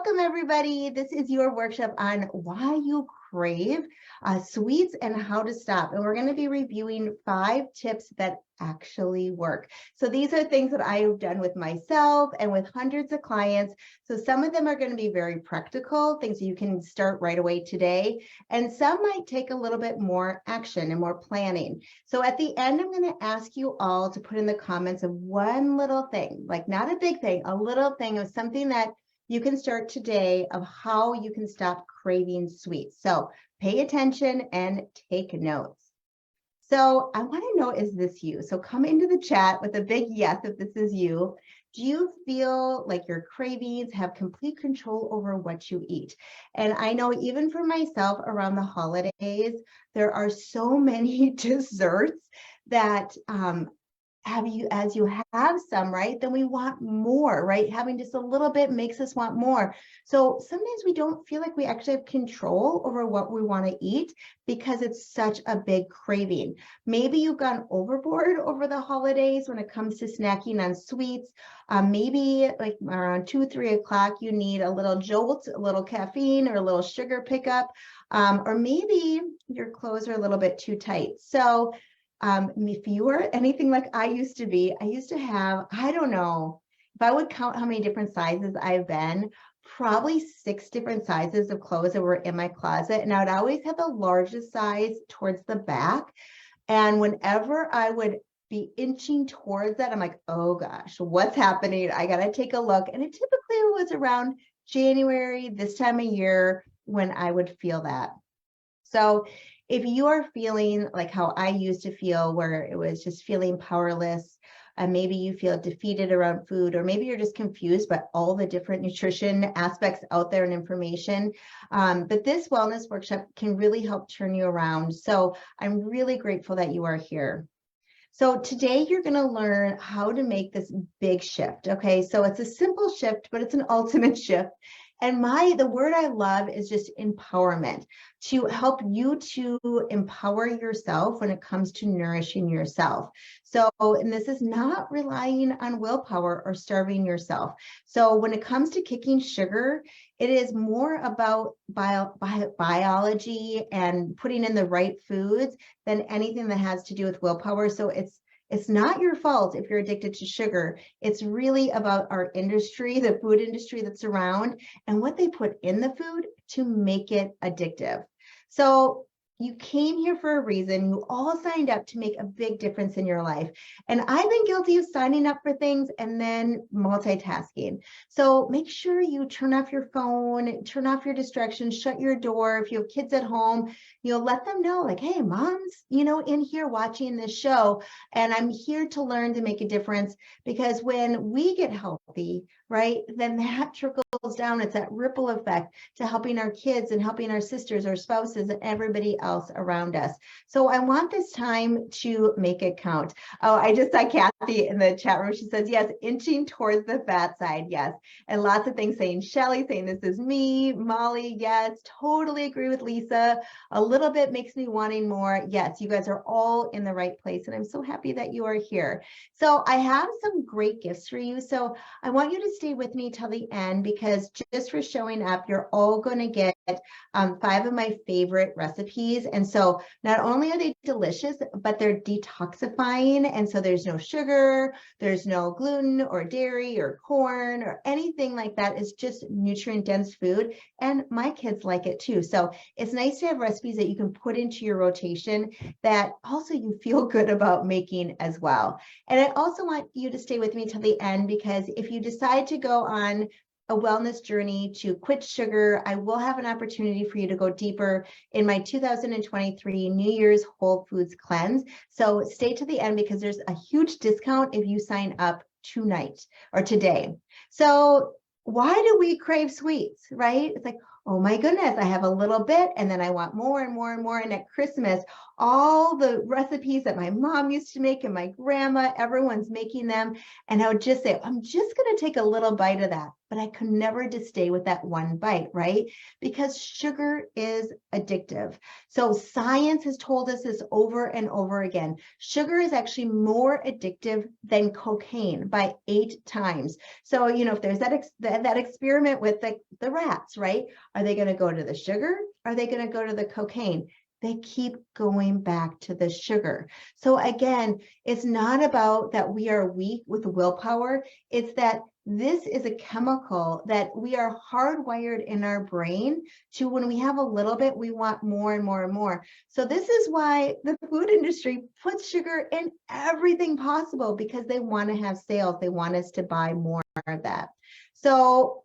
welcome everybody. This is your workshop on why you crave sweets and how to stop. And we're going to be reviewing 5 tips that actually work. So these are things that I've done with myself and with hundreds of clients. So some of them are going to be very practical, things you can start right away today. And some might take a little bit more action and more planning. So at the end, I'm going to ask you all to put in the comments of one little thing, like not a big thing, a little thing of something that you can start today of how you can stop craving sweets. So pay attention and take notes. So I want to know, is this you? So come into the chat with a big yes if this is you. Do you feel like your cravings have complete control over what you eat? And I know even for myself around the holidays, there are so many desserts that as you have some, right, then we want more, right? Having just a little bit makes us want more. So sometimes we don't feel like we actually have control over what we want to eat because it's such a big craving. Maybe you've gone overboard over the holidays when it comes to snacking on sweets. Maybe like around 2, 3 o'clock, you need a little jolt, a little caffeine or a little sugar pickup, or maybe your clothes are a little bit too tight. So if you were anything like I used to be, I used to have, I don't know, if I would count how many different sizes I've been, probably 6 different sizes of clothes that were in my closet. And I would always have the largest size towards the back. And whenever I would be inching towards that, I'm like, oh gosh, what's happening? I got to take a look. And it typically was around January, this time of year, when I would feel that. So if you are feeling like how I used to feel, where it was just feeling powerless, and maybe you feel defeated around food, or maybe you're just confused by all the different nutrition aspects out there and information, but this wellness workshop can really help turn you around. So I'm really grateful that you are here. So today you're going to learn how to make this big shift. Okay, so it's a simple shift, but it's an ultimate shift. And the word I love is just empowerment, to help you to empower yourself when it comes to nourishing yourself. So, and this is not relying on willpower or starving yourself. So when it comes to kicking sugar, it is more about biology and putting in the right foods than anything that has to do with willpower. So it's not your fault if you're addicted to sugar. It's really about our industry, the food industry that's around, and what they put in the food to make it addictive. So you came here for a reason. You all signed up to make a big difference in your life. And I've been guilty of signing up for things and then multitasking. So make sure you turn off your phone, turn off your distractions, shut your door. If you have kids at home, you'll let them know, like, hey, mom's, in here watching this show, and I'm here to learn to make a difference. Because when we get healthy, right, then that trickles down. It's that ripple effect to helping our kids and helping our sisters, our spouses, and everybody else around us. So I want this time to make it count. Oh, I just saw Kathy in the chat room. She says, yes, inching towards the fat side. Yes. And lots of things saying, Shelly saying, this is me. Molly, yes, totally agree with Lisa. A little bit makes me wanting more. Yes, you guys are all in the right place. And I'm so happy that you are here. So I have some great gifts for you. So I want you to stay with me till the end, because just for showing up, you're all going to get 5 of my favorite recipes. And so not only are they delicious, but they're detoxifying. And so there's no sugar, there's no gluten or dairy or corn or anything like that. It's just nutrient dense food. And my kids like it too. So it's nice to have recipes that you can put into your rotation that also you feel good about making as well. And I also want you to stay with me till the end, because if you decide to go on a wellness journey to quit sugar, I will have an opportunity for you to go deeper in my 2023 New Year's Whole Foods Cleanse. So stay to the end, because there's a huge discount if you sign up tonight or today. So why do we crave sweets, right? It's like, oh my goodness, I have a little bit and then I want more and more and more. And at Christmas, all the recipes that my mom used to make and my grandma, everyone's making them. And I would just say, I'm just going to take a little bite of that. But I could never just stay with that one bite, right? Because sugar is addictive. So science has told us this over and over again. Sugar is actually more addictive than cocaine by 8 times. So, if there's that experiment with the rats, right? Are they going to go to the sugar? Are they going to go to the cocaine? They keep going back to the sugar. So again, it's not about that we are weak with willpower. It's that this is a chemical that we are hardwired in our brain to, when we have a little bit, we want more and more and more. So this is why the food industry puts sugar in everything possible, because they want to have sales. They want us to buy more of that. So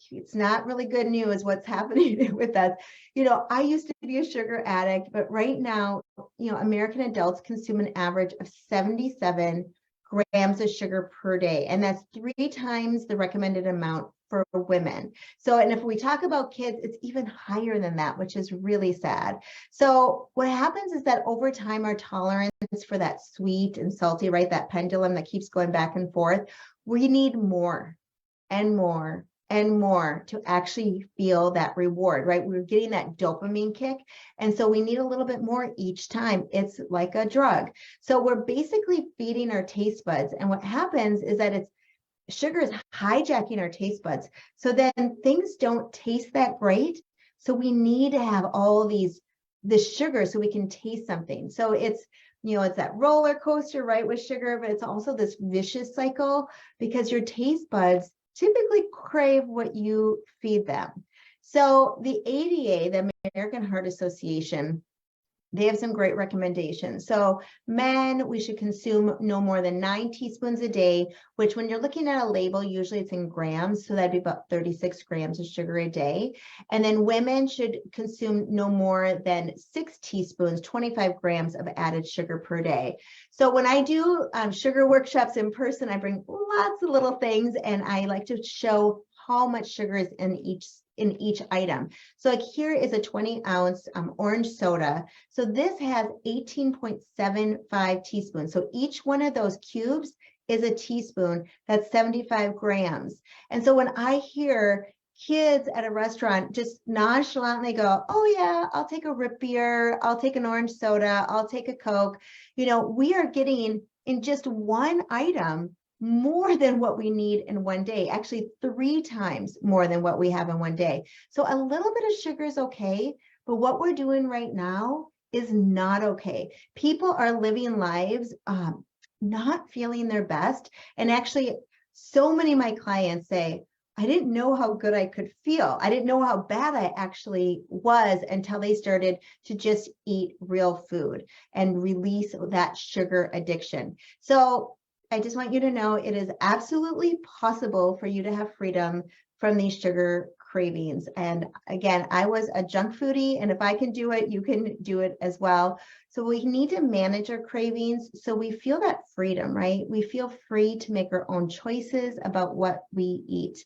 it's not really good news what's happening with us. I used to be a sugar addict, but right now, American adults consume an average of 77 grams of sugar per day. And that's 3 times the recommended amount for women. So, and if we talk about kids, it's even higher than that, which is really sad. So what happens is that over time, our tolerance for that sweet and salty, right, that pendulum that keeps going back and forth, we need more and more and more to actually feel that reward, right? We're getting that dopamine kick. And so we need a little bit more each time. It's like a drug. So we're basically feeding our taste buds. And what happens is that sugar is hijacking our taste buds. So then things don't taste that great. So we need to have all the sugar so we can taste something. So it's that roller coaster, right, with sugar, but it's also this vicious cycle, because your taste buds typically crave what you feed them. So the ADA, the American Heart Association, they have some great recommendations. So men, we should consume no more than 9 teaspoons a day, which when you're looking at a label, usually it's in grams. So that'd be about 36 grams of sugar a day. And then women should consume no more than 6 teaspoons, 25 grams of added sugar per day. So when I do sugar workshops in person, I bring lots of little things, and I like to show how much sugar is in each item. So like here is a 20-ounce orange soda. So this has 18.75 teaspoons. So each one of those cubes is a teaspoon. That's 75 grams. And so when I hear kids at a restaurant just nonchalantly go, oh yeah, I'll take a root beer, I'll take an orange soda, I'll take a Coke, we are getting in just one item more than what we need in one day, actually 3 times more than what we have in one day. So a little bit of sugar is okay, but what we're doing right now is not okay. People are living lives not feeling their best. And actually, so many of my clients say, I didn't know how good I could feel. I didn't know how bad I actually was until they started to just eat real food and release that sugar addiction. So I just want you to know it is absolutely possible for you to have freedom from these sugar cravings. And again, I was a junk foodie, and if I can do it, you can do it as well. So we need to manage our cravings so we feel that freedom, right? We feel free to make our own choices about what we eat.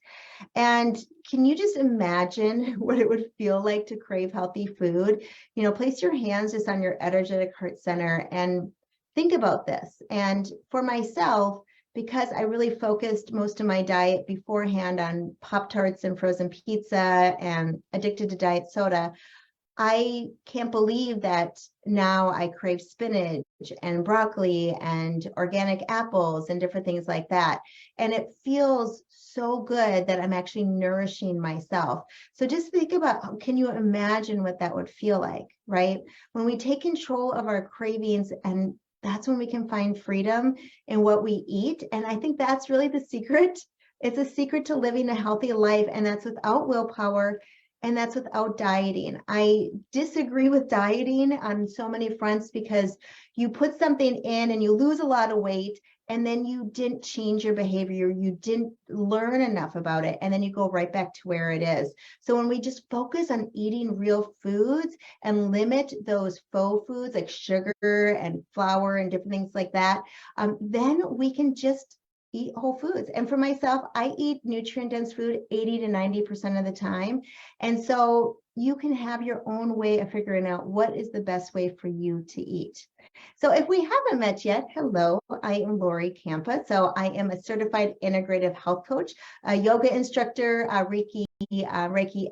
And can you just imagine what it would feel like to crave healthy food? Place your hands just on your energetic heart center and think about this. And for myself, because I really focused most of my diet beforehand on Pop-Tarts and frozen pizza and addicted to diet soda, I can't believe that now I crave spinach and broccoli and organic apples and different things like that. And it feels so good that I'm actually nourishing myself. So just think about, can you imagine what that would feel like, right? When we take control of our cravings, and that's when we can find freedom in what we eat. And I think that's really the secret. It's a secret to living a healthy life. And that's without willpower. And that's without dieting. I disagree with dieting on so many fronts, because you put something in and you lose a lot of weight, and then you didn't change your behavior. You didn't learn enough about it. And then you go right back to where it is. So when we just focus on eating real foods and limit those faux foods like sugar and flour and different things like that, then we can just eat whole foods. And for myself, I eat nutrient-dense food 80 to 90% of the time. And so you can have your own way of figuring out what is the best way for you to eat. So if we haven't met yet, hello, I am Lori Kampa. So I am a certified integrative health coach, a yoga instructor, a Reiki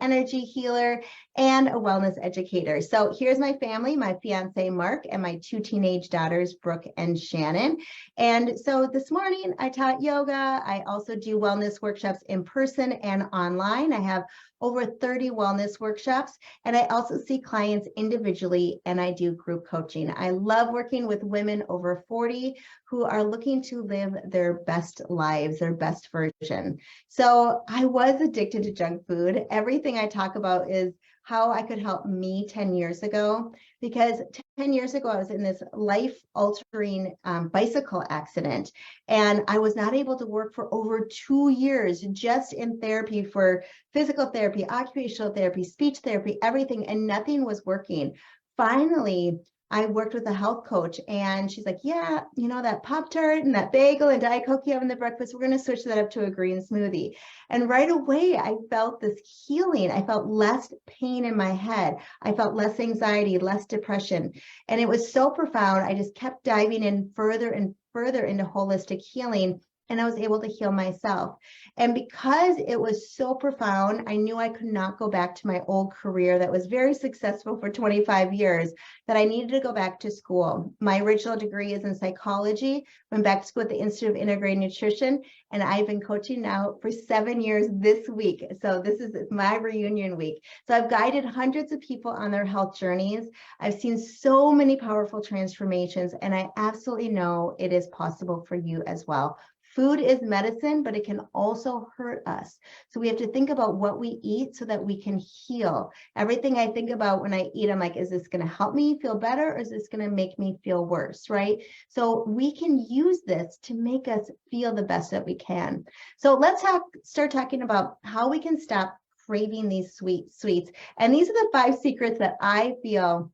energy healer, and a wellness educator. So here's my family, my fiance, Mark, and my 2 teenage daughters, Brooke and Shannon. And so this morning I taught yoga. I also do wellness workshops in person and online. I have over 30 wellness workshops, and I also see clients individually, and I do group coaching. I love working with women over 40 who are looking to live their best lives, their best version. So I was addicted to junk food. Everything I talk about is how I could help me 10 years ago, because 10 years ago, I was in this life-altering bicycle accident, and I was not able to work for over 2 years just in therapy for physical therapy, occupational therapy, speech therapy, everything, and nothing was working. Finally, I worked with a health coach, and she's like, yeah, you know, that Pop-Tart and that bagel and Diet Coke you have in the breakfast, we're going to switch that up to a green smoothie. And right away, I felt this healing. I felt less pain in my head. I felt less anxiety, less depression. And it was so profound. I just kept diving in further and further into holistic healing, and I was able to heal myself. And because it was so profound, I knew I could not go back to my old career that was very successful for 25 years, that I needed to go back to school. My original degree is in psychology. Went back to school at the Institute of Integrative Nutrition, and I've been coaching now for 7 years this week. So this is my reunion week. So I've guided hundreds of people on their health journeys. I've seen so many powerful transformations, and I absolutely know it is possible for you as well. Food is medicine, but it can also hurt us. So we have to think about what we eat so that we can heal. Everything I think about when I eat, I'm like, is this going to help me feel better, or is this going to make me feel worse, right? So we can use this to make us feel the best that we can. So let's start talking about how we can stop craving these sweets. And these are the 5 secrets that I feel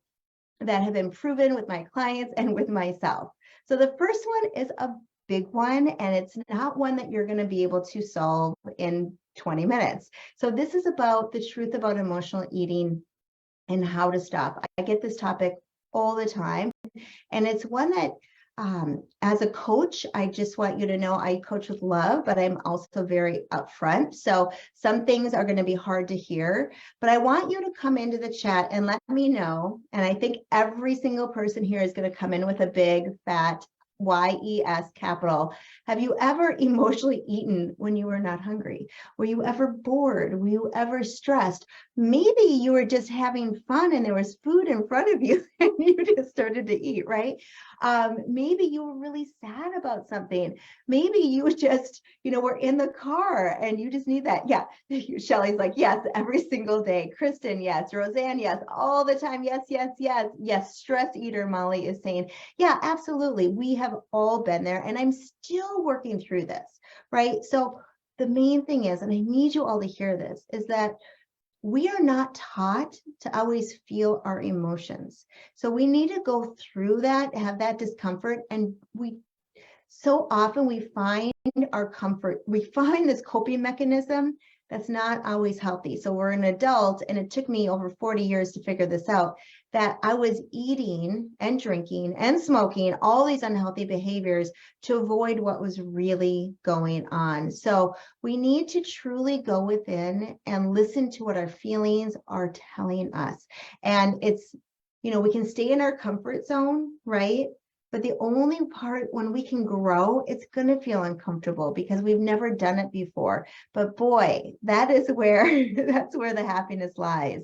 that have been proven with my clients and with myself. So the first one is a big one, and it's not one that you're going to be able to solve in 20 minutes. So this is about the truth about emotional eating and how to stop. I get this topic all the time, and it's one that as a coach, I just want you to know I coach with love, but I'm also very upfront. So some things are going to be hard to hear, but I want you to come into the chat and let me know. And I think every single person here is going to come in with a big fat YES capital. Have you ever emotionally eaten when you were not hungry? Were you ever bored? Were you ever stressed? Maybe you were just having fun and there was food in front of you and you just started to eat, right? Maybe you were really sad about something. Maybe you just, were in the car and you just need that. Yeah, Shelly's like, yes, every single day. Kristen, yes. Roseanne, yes. All the time. Yes, yes, yes. Yes, stress eater, Molly is saying. Yeah, absolutely. We have all been there, and I'm still working through this, right? So the main thing is, and I need you all to hear this, is that we are not taught to always feel our emotions. So we need to go through that, have that discomfort, and so often we find our comfort, we find this coping mechanism that's not always healthy. So we're an adult, and it took me over 40 years to figure this out, that I was eating and drinking and smoking, all these unhealthy behaviors to avoid what was really going on. So we need to truly go within and listen to what our feelings are telling us. And it's, we can stay in our comfort zone, right? But the only part when we can grow, it's going to feel uncomfortable because we've never done it before. But boy, that's where the happiness lies.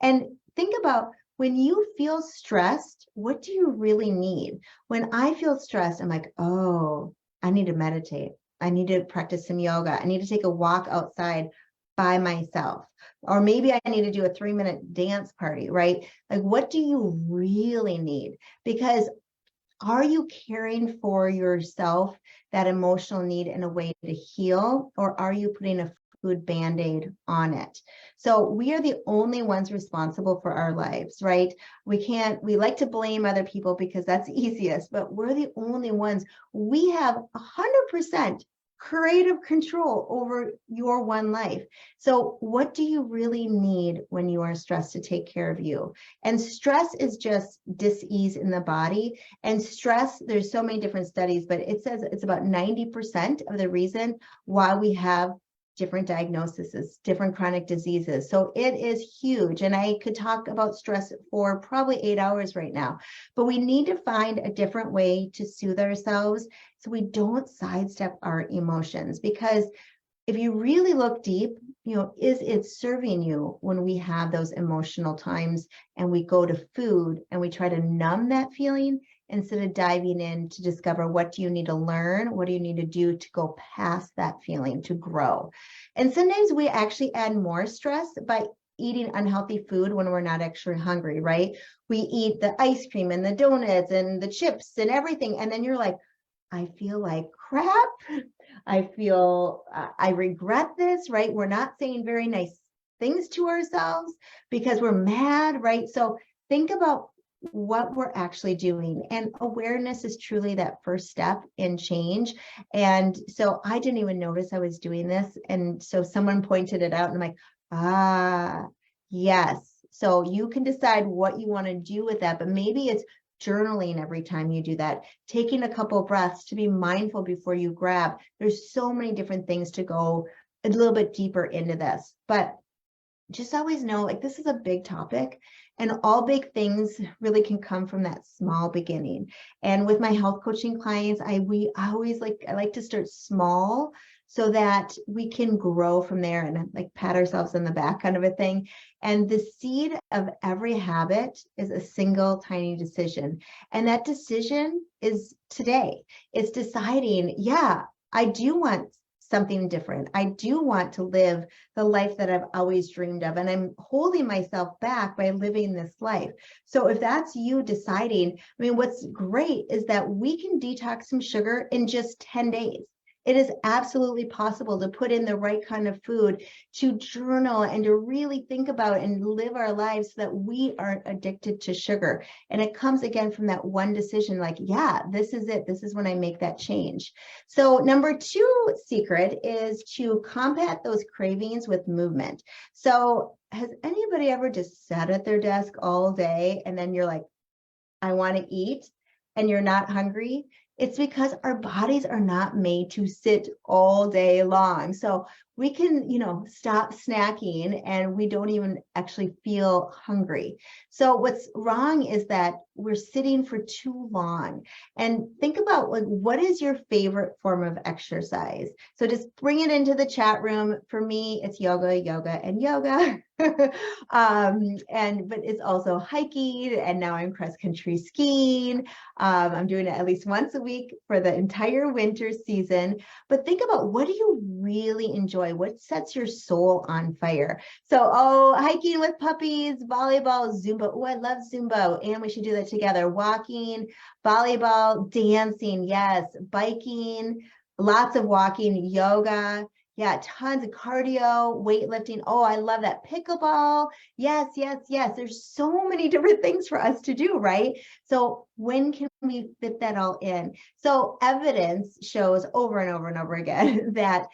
And think about, when you feel stressed, what do you really need? When I feel stressed, I'm like, oh, I need to meditate. I need to practice some yoga. I need to take a walk outside by myself. Or maybe I need to do a 3-minute dance party, right? Like, what do you really need? Because are you caring for yourself, that emotional need, in a way to heal, or are you putting a food Band-Aid on it? So we are the only ones responsible for our lives, right? We like to blame other people because that's easiest, but we're the only ones. We have 100% creative control over your one life. So what do you really need when you are stressed to take care of you? And stress is just dis-ease in the body. And stress, there's so many different studies, but it says it's about 90% of the reason why we have different diagnoses, different chronic diseases. So it is huge. And I could talk about stress for probably 8 hours right now, but we need to find a different way to soothe ourselves so we don't sidestep our emotions. Because if you really look deep, is it serving you when we have those emotional times and we go to food and we try to numb that feeling instead of diving in to discover what do you need to learn, what do you need to do to go past that feeling, to grow. And sometimes we actually add more stress by eating unhealthy food when we're not actually hungry, right? We eat the ice cream and the donuts and the chips and everything, and then you're like, I feel like crap. I feel I regret this, right? We're not saying very nice things to ourselves because we're mad, right? So think about what we're actually doing. And awareness is truly that first step in change. And so I didn't even notice I was doing this. And so someone pointed it out and I'm like, yes. So you can decide what you want to do with that, but maybe it's journaling every time you do that, taking a couple of breaths to be mindful before you grab. There's so many different things to go a little bit deeper into this, but just always know, like, this is a big topic and all big things really can come from that small beginning. And with my health coaching clients, I like to start small so that we can grow from there and like pat ourselves on the back kind of a thing. And the seed of every habit is a single tiny decision. And that decision is today. It's deciding, yeah, I do want something different. I do want to live the life that I've always dreamed of, and I'm holding myself back by living this life. So if that's you deciding, what's great is that we can detox some sugar in just 10 days. It is absolutely possible to put in the right kind of food, to journal, and to really think about and live our lives so that we aren't addicted to sugar. And it comes again from that one decision, like, yeah, this is it. This is when I make that change. So number 2 secret is to combat those cravings with movement. So has anybody ever just sat at their desk all day and then you're like, I want to eat, and you're not hungry? It's because our bodies are not made to sit all day long. So we can, stop snacking and we don't even actually feel hungry. So what's wrong is that we're sitting for too long. And think about, like, what is your favorite form of exercise? So just bring it into the chat room. For me, it's yoga, and yoga. But it's also hiking, and now I'm cross country skiing. I'm doing it at least once a week for the entire winter season. But think about, what do you really enjoy? What sets your soul on fire? So, hiking with puppies, volleyball, Zumba. Oh, I love Zumba, and we should do that together. Walking, volleyball, dancing, yes, biking, lots of walking, yoga. Yeah, tons of cardio, weightlifting. Oh, I love that. Pickleball. Yes. There's so many different things for us to do, right? So when can we fit that all in? So evidence shows over and over and over again that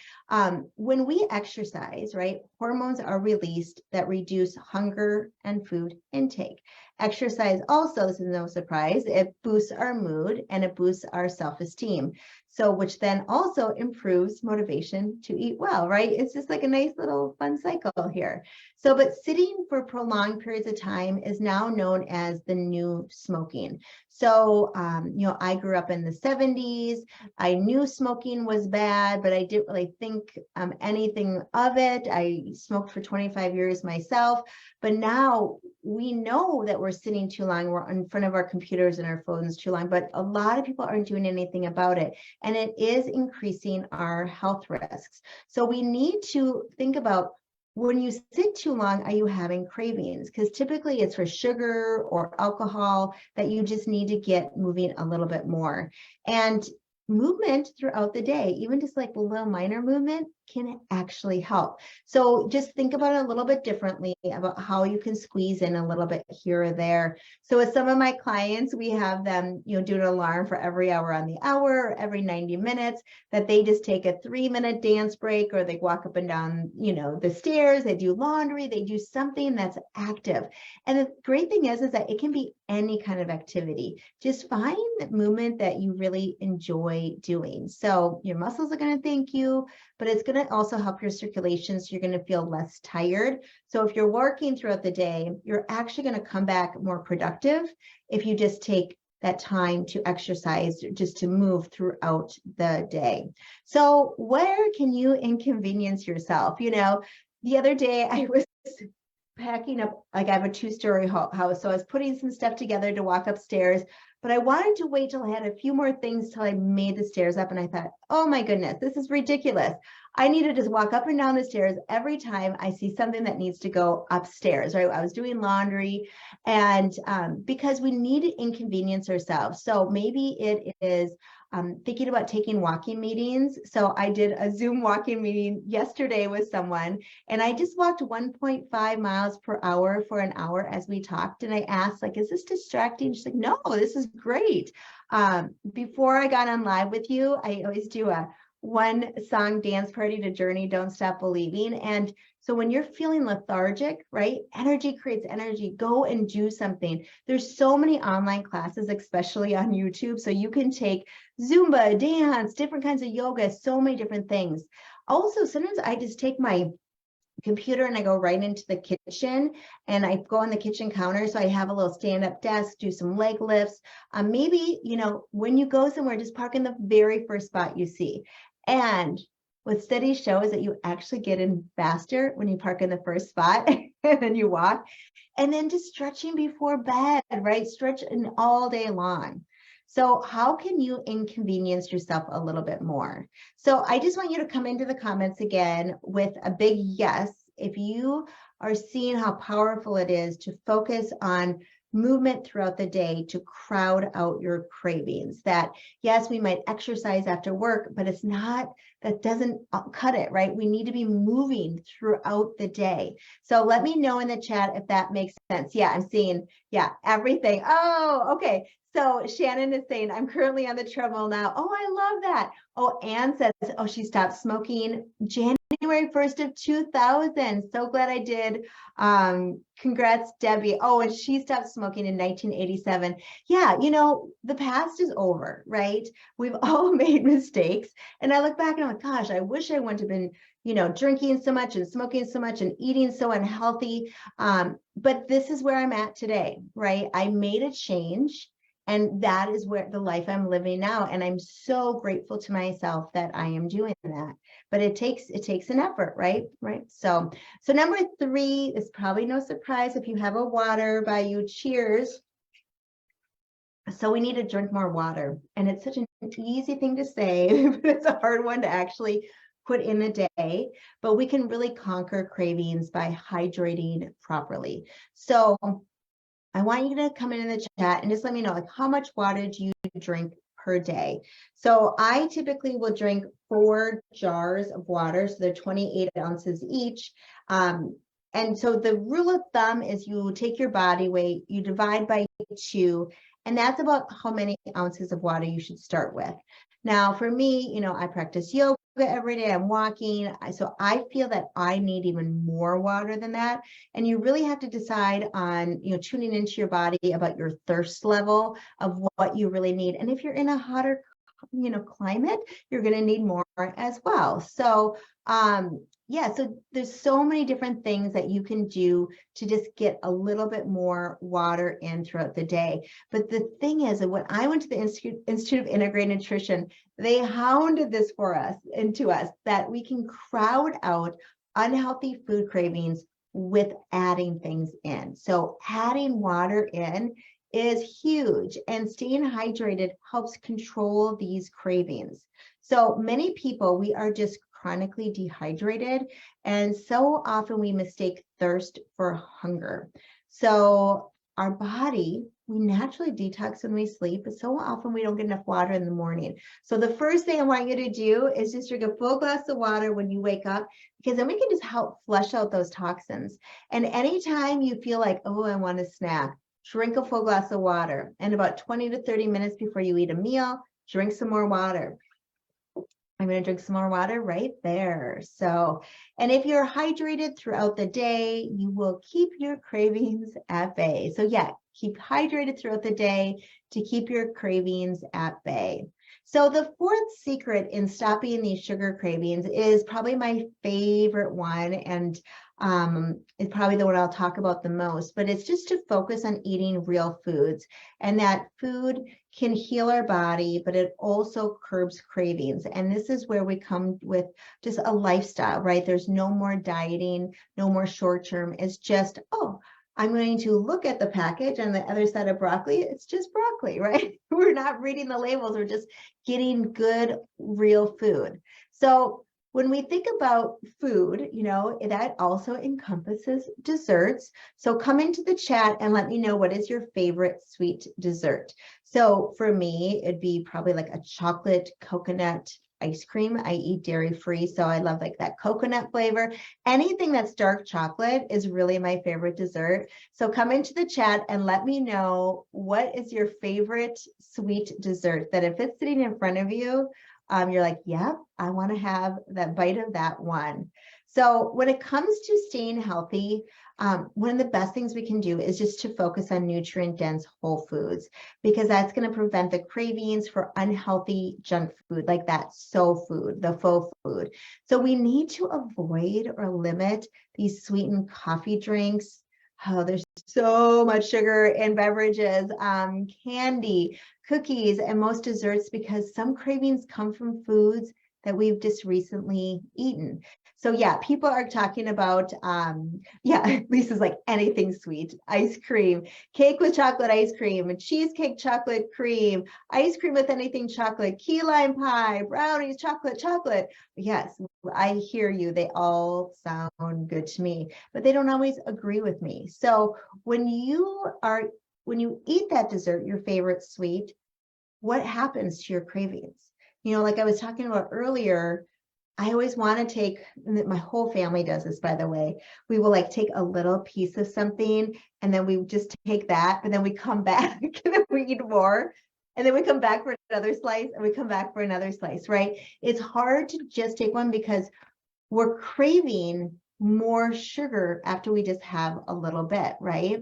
when we exercise, right, hormones are released that reduce hunger and food intake. Exercise also, this is no surprise, it boosts our mood and it boosts our self-esteem. So, which then also improves motivation to eat well, right? It's just like a nice little fun cycle here. So, but sitting for prolonged periods of time is now known as the new smoking. So, I grew up in the 70s. I knew smoking was bad, but I didn't really think anything of it. I smoked for 25 years myself, but now we know that we're sitting too long. We're in front of our computers and our phones too long, but a lot of people aren't doing anything about it. And it is increasing our health risks. So we need to think about, when you sit too long, are you having cravings? Because typically it's for sugar or alcohol that you just need to get moving a little bit more. And movement throughout the day, even just like a little minor movement, can actually help. So just think about it a little bit differently about how you can squeeze in a little bit here or there. So with some of my clients, we have them, do an alarm for every hour on the hour, or every 90 minutes, that they just take a 3-minute dance break, or they walk up and down, the stairs, they do laundry, they do something that's active. And the great thing is that it can be any kind of activity. Just find that movement that you really enjoy doing. So your muscles are going to thank you, but it's going to also help your circulation, so you're going to feel less tired. So if you're working throughout the day, you're actually going to come back more productive if you just take that time to exercise, just to move throughout the day. So where can you inconvenience yourself? The other day I was packing up, like I have a 2-story house. So I was putting some stuff together to walk upstairs, but I wanted to wait till I had a few more things till I made the stairs up. And I thought, oh my goodness, this is ridiculous. I need to just walk up and down the stairs every time I see something that needs to go upstairs, right? I was doing laundry, and because we need to inconvenience ourselves. So maybe it is thinking about taking walking meetings. So I did a Zoom walking meeting yesterday with someone, and I just walked 1.5 miles per hour for an hour as we talked. And I asked, like, is this distracting? She's like, no, this is great. Before I got on live with you, I always do a 1-song dance party to Journey, Don't Stop Believing. And so when you're feeling lethargic, right? Energy creates energy. Go and do something. There's so many online classes, especially on YouTube. So you can take Zumba, dance, different kinds of yoga, so many different things. Also, sometimes I just take my computer and I go right into the kitchen, and I go on the kitchen counter. So I have a little stand-up desk, do some leg lifts. Maybe, when you go somewhere, just park in the very first spot you see. And what studies show is that you actually get in faster when you park in the first spot and then you walk. And then just stretching before bed, right? Stretching all day long. So how can you inconvenience yourself a little bit more? So I just want you to come into the comments again with a big yes if you are seeing how powerful it is to focus on movement throughout the day to crowd out your cravings. That yes, we might exercise after work, but that doesn't cut it, right? We need to be moving throughout the day. So let me know in the chat if that makes sense. Yeah, I'm seeing, everything. Oh, okay. So Shannon is saying, I'm currently on the treadmill now. Oh, I love that. Oh, Anne says, oh, she stopped smoking January 1st of 2000. So glad I did. Congrats, Debbie. Oh, and she stopped smoking in 1987. Yeah, the past is over, right? We've all made mistakes. And I look back and I'm like, gosh, I wish I wouldn't have been, drinking so much and smoking so much and eating so unhealthy. But this is where I'm at today, right? I made a change. And that is where the life I'm living now. And I'm so grateful to myself that I am doing that. But it takes an effort, right? So number 3 is probably no surprise if you have a water by you. Cheers. So we need to drink more water. And it's such an easy thing to say, but it's a hard one to actually put in a day. But we can really conquer cravings by hydrating properly. So I want you to come in the chat and just let me know, like, how much water do you drink per day? So I typically will drink 4 jars of water. So they're 28 ounces each. And so the rule of thumb is you take your body weight, you divide by 2, and that's about how many ounces of water you should start with. Now, for me, I practice yoga every day. I'm walking. So I feel that I need even more water than that. And you really have to decide on, tuning into your body about your thirst level of what you really need. And if you're in a hotter, climate, you're going to need more as well. So, so there's so many different things that you can do to just get a little bit more water in throughout the day. But the thing is that when I went to the Institute of Integrative Nutrition, they hounded this into us that we can crowd out unhealthy food cravings with adding things in. So adding water in is huge, and staying hydrated helps control these cravings. So many people, we are just chronically dehydrated, and so often we mistake thirst for hunger. So our body, we naturally detox when we sleep, but so often we don't get enough water in the morning. So the first thing I want you to do is just drink a full glass of water when you wake up, because then we can just help flush out those toxins. And anytime you feel like, oh, I want a snack, drink a full glass of water. And about 20 to 30 minutes before you eat a meal, drink some more water. I'm going to drink some more water right there. So, and if you're hydrated throughout the day, you will keep your cravings at bay. So yeah, keep hydrated throughout the day to keep your cravings at bay. So the fourth secret in stopping these sugar cravings is probably my favorite one, and it's probably the one I'll talk about the most, but it's just to focus on eating real foods, and that food can heal our body, but it also curbs cravings. And this is where we come with just a lifestyle, right? There's no more dieting, no more short-term. It's just, oh, I'm going to look at the package on the other side of broccoli. It's just broccoli, right? We're not reading the labels. We're just getting good, real food. So when we think about food, you know, that also encompasses desserts. So come into the chat and let me know, what is your favorite sweet dessert? So for me, it'd be probably like a chocolate coconut ice cream. I eat dairy free, so I love like that coconut flavor. Anything that's dark chocolate is really my favorite dessert. So come into the chat and let me know, what is your favorite sweet dessert, that if it's sitting in front of you, you're like, yeah, I want to have that bite of that one. So when it comes to staying healthy, one of the best things we can do is just to focus on nutrient-dense whole foods, because that's going to prevent the cravings for unhealthy junk food, like that soul food, the faux food. So we need to avoid or limit these sweetened coffee drinks. Oh, there's so much sugar in beverages, candy, cookies, and most desserts, because some cravings come from foods that we've just recently eaten. So yeah, people are talking about, yeah, Lisa's like anything sweet, ice cream, cake with chocolate ice cream, and cheesecake chocolate cream, ice cream with anything chocolate, key lime pie, brownies, chocolate. Yes, I hear you. They all sound good to me, but they don't always agree with me. So when you eat that dessert, your favorite sweet, what happens to your cravings? You know, like I was talking about earlier, I always want to take, and my whole family does this, by the way, we will like take a little piece of something, and then we just take that, but then we come back and then we eat more, and then we come back for another slice, and we come back for another slice, right? It's hard to just take one because we're craving more sugar after we just have a little bit, right?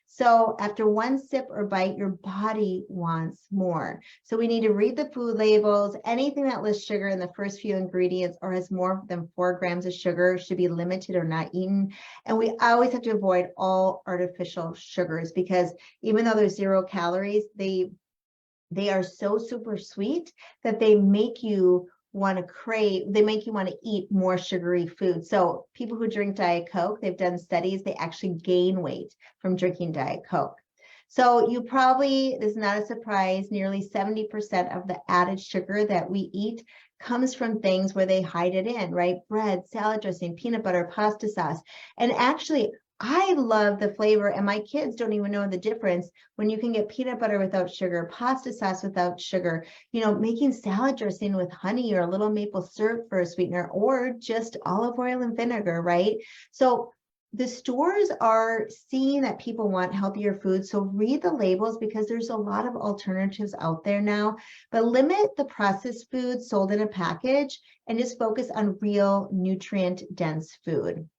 So after one sip or bite, your body wants more. So we need to read the food labels. Anything that lists sugar in the first few ingredients or has more than 4 grams of sugar should be limited or not eaten. And we always have to avoid all artificial sugars, because even though there's 0 calories, they are so super sweet that they make you want to crave, they make you want to eat more sugary food. So people who drink Diet Coke, they've done studies, they actually gain weight from drinking Diet Coke. So you probably, this is not a surprise, nearly 70% of the added sugar that we eat comes from things where they hide it in, right? Bread, salad dressing, peanut butter, pasta sauce. And actually, I love the flavor, and my kids don't even know the difference when you can get peanut butter without sugar, pasta sauce without sugar, you know, making salad dressing with honey or a little maple syrup for a sweetener, or just olive oil and vinegar, right? So the stores are seeing that people want healthier food. So read the labels, because there's a lot of alternatives out there now, but limit the processed food sold in a package and just focus on real nutrient-dense food.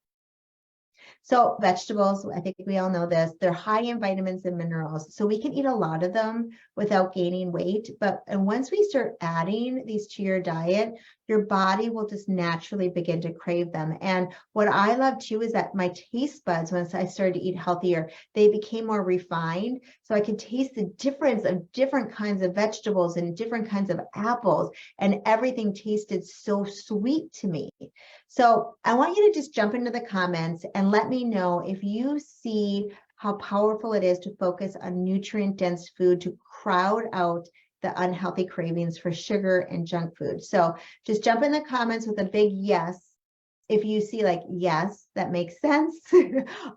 So vegetables, I think we all know this, they're high in vitamins and minerals. So we can eat a lot of them without gaining weight. And once we start adding these to your diet, your body will just naturally begin to crave them. And what I love too is that my taste buds, once I started to eat healthier, they became more refined. So I could taste the difference of different kinds of vegetables and different kinds of apples, and everything tasted so sweet to me. So I want you to just jump into the comments and let me know if you see how powerful it is to focus on nutrient-dense food to crowd out the unhealthy cravings for sugar and junk food. So just jump in the comments with a big yes if you see like, yes, that makes sense.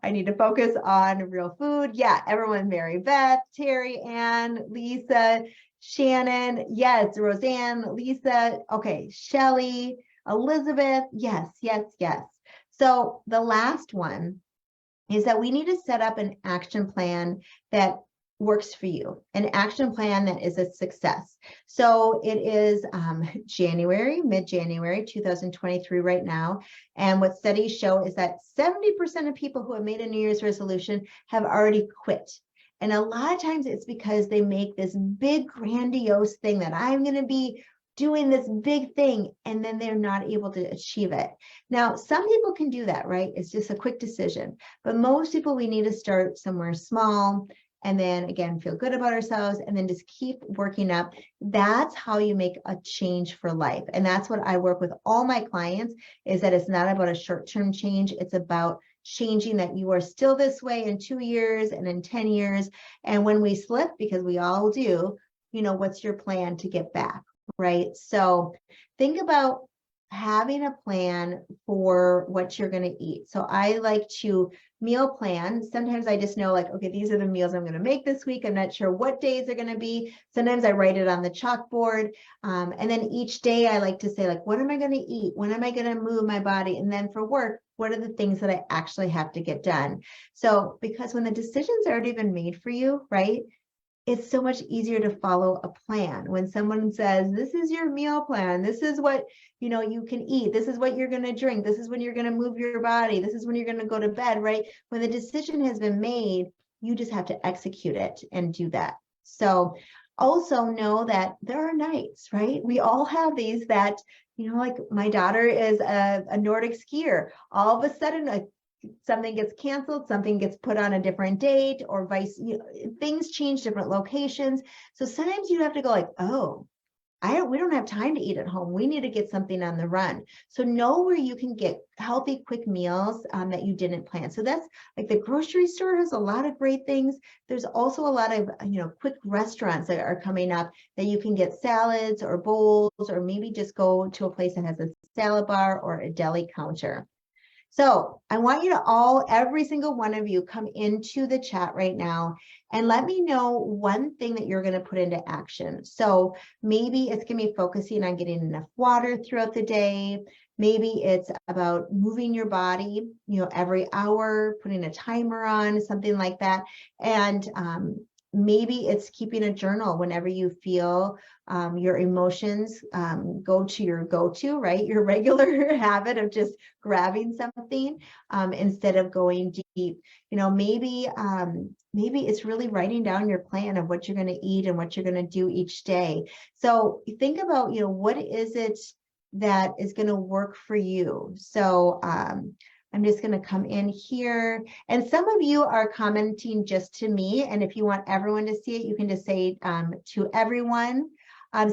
I need to focus on real food. Yeah, everyone, Mary Beth, Terry Ann, Lisa, Shannon, yes, Roseanne, Lisa, okay, Shelly, Elizabeth, yes, yes, yes. So the last one is that we need to set up an action plan that works for you, an action plan that is a success. So it is mid-January 2023 right now. And what studies show is that 70% of people who have made a New Year's resolution have already quit. And a lot of times it's because they make this big grandiose thing that I'm going to be doing this big thing, and then they're not able to achieve it. Now, some people can do that, right? It's just a quick decision. But most people, we need to start somewhere small and then again, feel good about ourselves and then just keep working up. That's how you make a change for life. And that's what I work with all my clients, is that it's not about a short-term change. It's about changing that you are still this way in 2 years and in 10 years. And when we slip, because we all do, you know, what's your plan to get back, right? So think about having a plan for what you're going to eat. So I like to meal plan. Sometimes I just know like, okay, these are the meals I'm going to make this week. I'm not sure what days they're going to be. Sometimes I write it on the chalkboard. And then each day I like to say like, what am I going to eat? When am I going to move my body? And then for work, what are the things that I actually have to get done? So because when the decision's already been made for you, right? It's so much easier to follow a plan. When someone says, this is your meal plan, this is what, you know, you can eat, this is what you're going to drink, this is when you're going to move your body, this is when you're going to go to bed, right? When the decision has been made, you just have to execute it and do that. So also know that there are nights, right? We all have these that, you know, like my daughter is a Nordic skier. All of a sudden, something gets canceled, something gets put on a different date, or things change, different locations. So sometimes you have to go like, oh, we don't have time to eat at home. We need to get something on the run. So know where you can get healthy, quick meals that you didn't plan. So that's like the grocery store has a lot of great things. There's also a lot of, you know, quick restaurants that are coming up that you can get salads or bowls, or maybe just go to a place that has a salad bar or a deli counter. So I want you to every single one of you, come into the chat right now and let me know one thing that you're going to put into action. So maybe it's going to be focusing on getting enough water throughout the day. Maybe it's about moving your body, you know, every hour, putting a timer on, something like that. And maybe it's keeping a journal whenever you feel your emotions go to your go-to, right? Your regular habit of just grabbing something instead of going deep. You know, maybe it's really writing down your plan of what you're going to eat and what you're going to do each day. So think about, you know, what is it that is going to work for you? So I'm just going to come in here, and some of you are commenting just to me, and if you want everyone to see it, you can just say to everyone.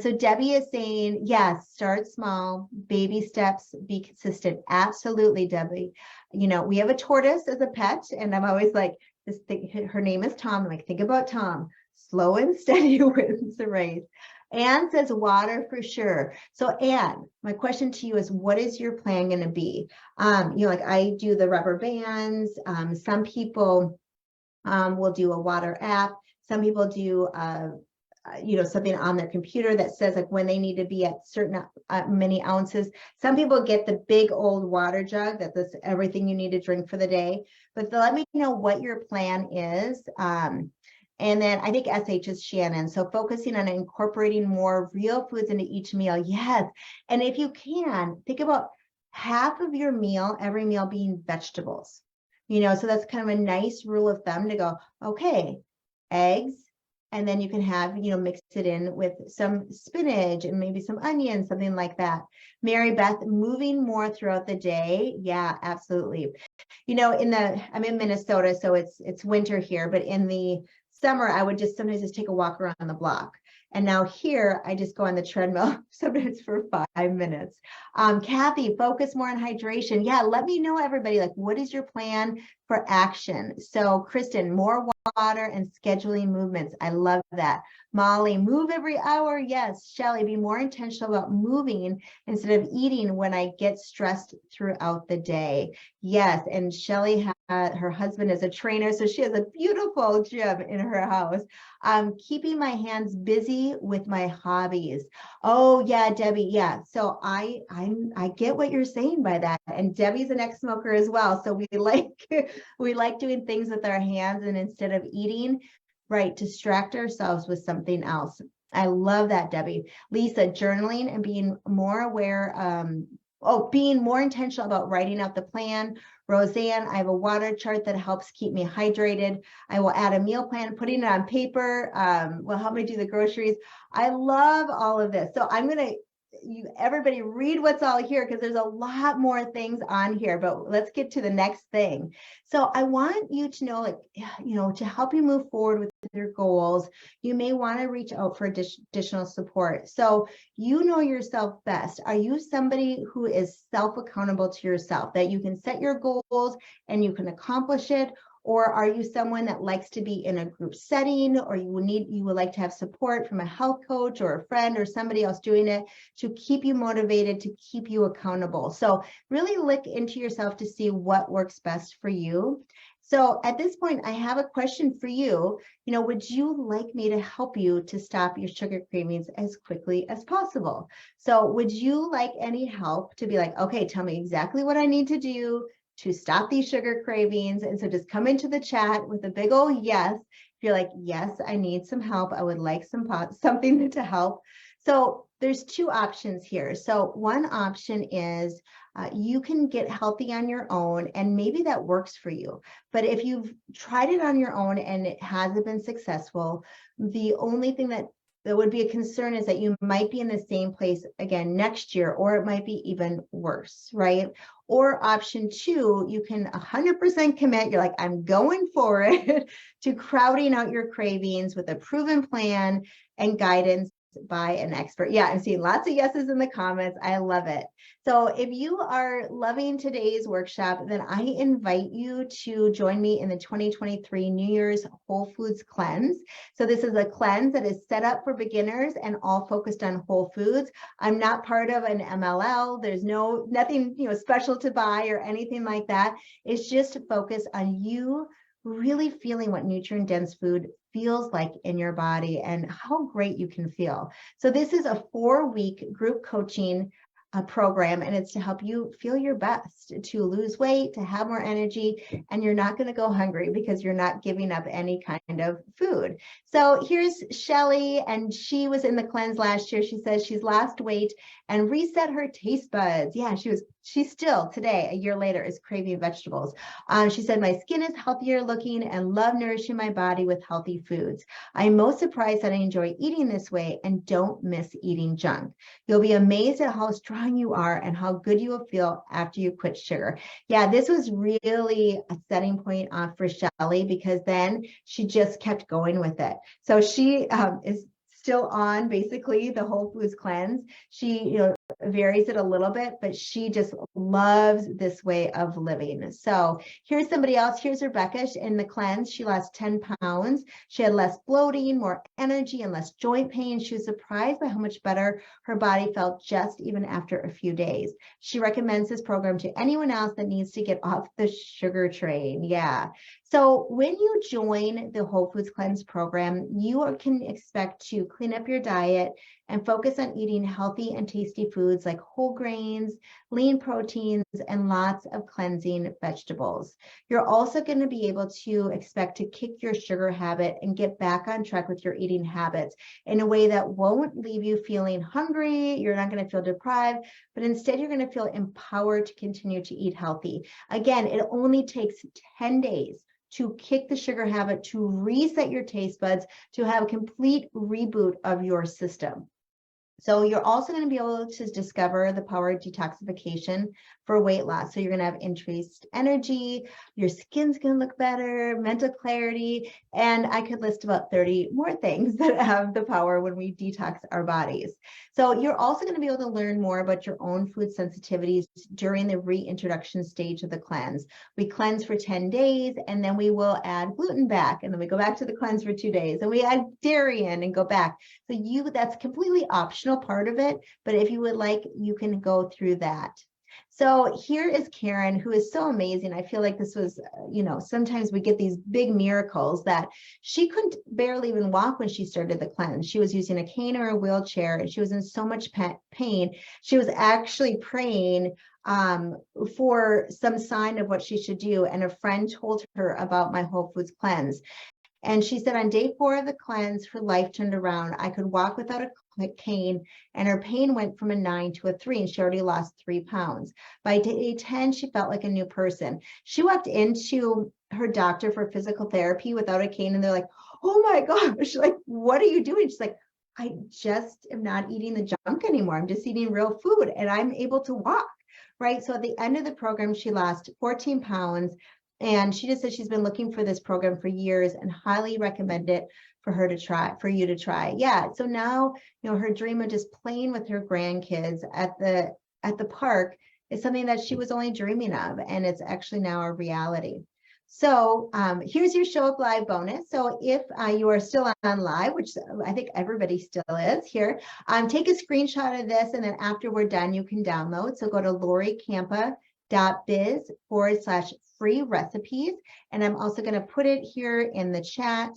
So Debbie is saying, yes, start small, baby steps, be consistent. Absolutely, Debbie. You know, we have a tortoise as a pet, and I'm always like, her name is Tom. I'm like, think about Tom, slow and steady wins the race. Anne says water for sure. So Anne, my question to you is, what is your plan going to be? You know, like I do the rubber bands. Some people will do a water app. Some people do, you know, something on their computer that says like when they need to be at certain many ounces. Some people get the big old water jug that's everything you need to drink for the day. But let me know what your plan is. And then I think SH is Shannon. So focusing on incorporating more real foods into each meal. Yes. And if you can, think about half of your meal, every meal being vegetables. You know, so that's kind of a nice rule of thumb to go, okay, eggs, and then you can have, you know, mix it in with some spinach and maybe some onions, something like that. Mary Beth, moving more throughout the day. Yeah, absolutely. You know, I'm in Minnesota, so it's winter here, but in the summer, I would sometimes just take a walk around the block. And now here, I just go on the treadmill sometimes for 5 minutes. Kathy, focus more on hydration. Yeah, let me know, everybody, like, what is your plan for action? So Kristen, more water and scheduling movements. I love that. Molly, move every hour. Yes. Shelly, be more intentional about moving instead of eating when I get stressed throughout the day. Yes. And Shelly, her husband is a trainer, so she has a beautiful gym in her house. Keeping my hands busy with my hobbies. Oh yeah, Debbie. Yeah. So I get what you're saying by that. And Debbie's an ex-smoker as well. So we like doing things with our hands, and instead of eating, right, distract ourselves with something else. I love that, Debbie. Lisa, journaling and being more aware, being more intentional about writing out the plan. Roseanne, I have a water chart that helps keep me hydrated. I will add a meal plan, putting it on paper will help me do the groceries. I love all of this. So I'm going to, everybody read what's all here, because there's a lot more things on here, but let's get to the next thing. So I want you to know, like, to help you move forward with your goals, you may want to reach out for additional support. So you know yourself best. Are you somebody who is self-accountable to yourself, that you can set your goals and you can accomplish it? Or are you someone that likes to be in a group setting, or you would like to have support from a health coach or a friend or somebody else doing it to keep you motivated, to keep you accountable? So really look into yourself to see what works best for you. So at this point, I have a question for you. Would you like me to help you to stop your sugar cravings as quickly as possible? So would you like any help to be like, okay, tell me exactly what I need to do to stop these sugar cravings? And so just come into the chat with a big old yes. If you're like, yes, I need some help, I would like something to help. So there's two options here. So one option is you can get healthy on your own, and maybe that works for you. But if you've tried it on your own and it hasn't been successful, the only thing that would be a concern is that you might be in the same place again next year, or it might be even worse, right? Or option two, you can 100% commit. You're like, I'm going for it to crowding out your cravings with a proven plan and guidance by an expert. Yeah, I'm seeing lots of yeses in the comments. I love it. So if you are loving today's workshop, then I invite you to join me in the 2023 New Year's Whole Foods Cleanse. So this is a cleanse that is set up for beginners and all focused on whole foods. I'm not part of an MLL. There's nothing special to buy or anything like that. It's just focused on you really feeling what nutrient-dense food feels like in your body and how great you can feel. So this is a 4-week group coaching program, and it's to help you feel your best, to lose weight, to have more energy, and you're not going to go hungry because you're not giving up any kind of food. So here's Shelly, and she was in the cleanse last year. She says she's lost weight and reset her taste buds. Yeah, she still today, a year later, is craving vegetables. She said, my skin is healthier looking and love nourishing my body with healthy foods. I'm most surprised that I enjoy eating this way and don't miss eating junk. You'll be amazed at how strong you are and how good you will feel after you quit sugar. Yeah, this was really a setting point for Shelly, because then she just kept going with it. So she is still on basically the Whole Foods Cleanse. She, varies it a little bit, but she just loves this way of living. So here's somebody else. Here's Rebecca. In the cleanse, she lost 10 pounds. She had less bloating, more energy, and less joint pain. She was surprised by how much better her body felt just even after a few days. She recommends this program to anyone else that needs to get off the sugar train. Yeah. So when you join the Whole Foods Cleanse program, you can expect to clean up your diet and focus on eating healthy and tasty foods like whole grains, lean proteins, and lots of cleansing vegetables. You're also going to be able to expect to kick your sugar habit and get back on track with your eating habits in a way that won't leave you feeling hungry. You're not going to feel deprived, but instead you're going to feel empowered to continue to eat healthy. Again, it only takes 10 days to kick the sugar habit, to reset your taste buds, to have a complete reboot of your system. So you're also going to be able to discover the power of detoxification for weight loss. So you're going to have increased energy, your skin's going to look better, mental clarity, and I could list about 30 more things that have the power when we detox our bodies. So you're also going to be able to learn more about your own food sensitivities during the reintroduction stage of the cleanse. We cleanse for 10 days, and then we will add gluten back, and then we go back to the cleanse for 2 days, and we add dairy in and go back. So that's completely optional part of it, but if you would like, you can go through that. So here is Karen, who is so amazing. I feel like this was, sometimes we get these big miracles that she couldn't barely even walk when she started the cleanse. She was using a cane or a wheelchair, and she was in so much pain. She was actually praying for some sign of what she should do. And a friend told her about my Whole Foods cleanse. And she said on day 4 of the cleanse, her life turned around. I could walk without a cane, and her pain went from a 9 to a 3, and she already lost 3 pounds. By day 10, she felt like a new person. She walked into her doctor for physical therapy without a cane, and they're like, oh my gosh, like, what are you doing? She's like, I just am not eating the junk anymore. I'm just eating real food, and I'm able to walk, right? So at the end of the program, she lost 14 pounds. And she just said she's been looking for this program for years and highly recommend it for her to try, for you to try. Yeah. So now, her dream of just playing with her grandkids at the park is something that she was only dreaming of, and it's actually now a reality. So here's your show up live bonus. So if you are still on live, which I think everybody still is here, take a screenshot of this, and then after we're done, you can download. So go to lorikampa.biz/free recipes. And I'm also going to put it here in the chat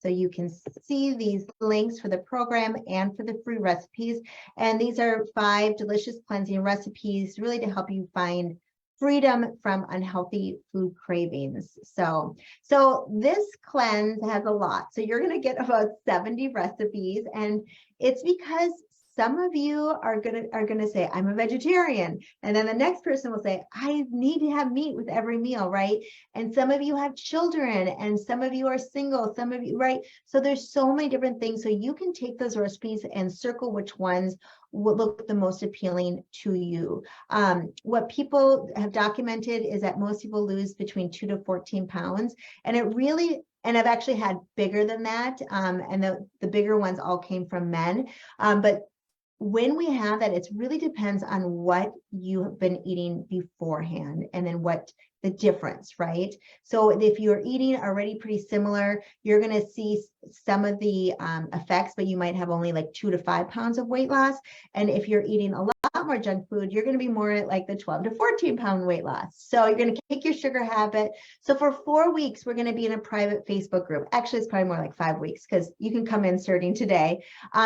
so you can see these links for the program and for the free recipes. And these are 5 delicious cleansing recipes really to help you find freedom from unhealthy food cravings. So this cleanse has a lot. So you're going to get about 70 recipes, and it's because some of you are gonna say, I'm a vegetarian. And then the next person will say, I need to have meat with every meal, right? And some of you have children, and some of you are single, some of you, right? So there's so many different things. So you can take those recipes and circle which ones will look the most appealing to you. What people have documented is that most people lose between 2 to 14 pounds. And I've actually had bigger than that. And the bigger ones all came from men. But when we have that, it really depends on what you have been eating beforehand, and then what the difference, right? So if you're eating already pretty similar, you're going to see some of the effects, but you might have only like 2 to 5 pounds of weight loss. And if you're eating a lot more junk food, you're going to be more at like the 12 to 14 pound weight loss. So you're going to kick your sugar habit. So for 4 weeks, we're going to be in a private Facebook group. Actually, it's probably more like 5 weeks, because you can come in starting today.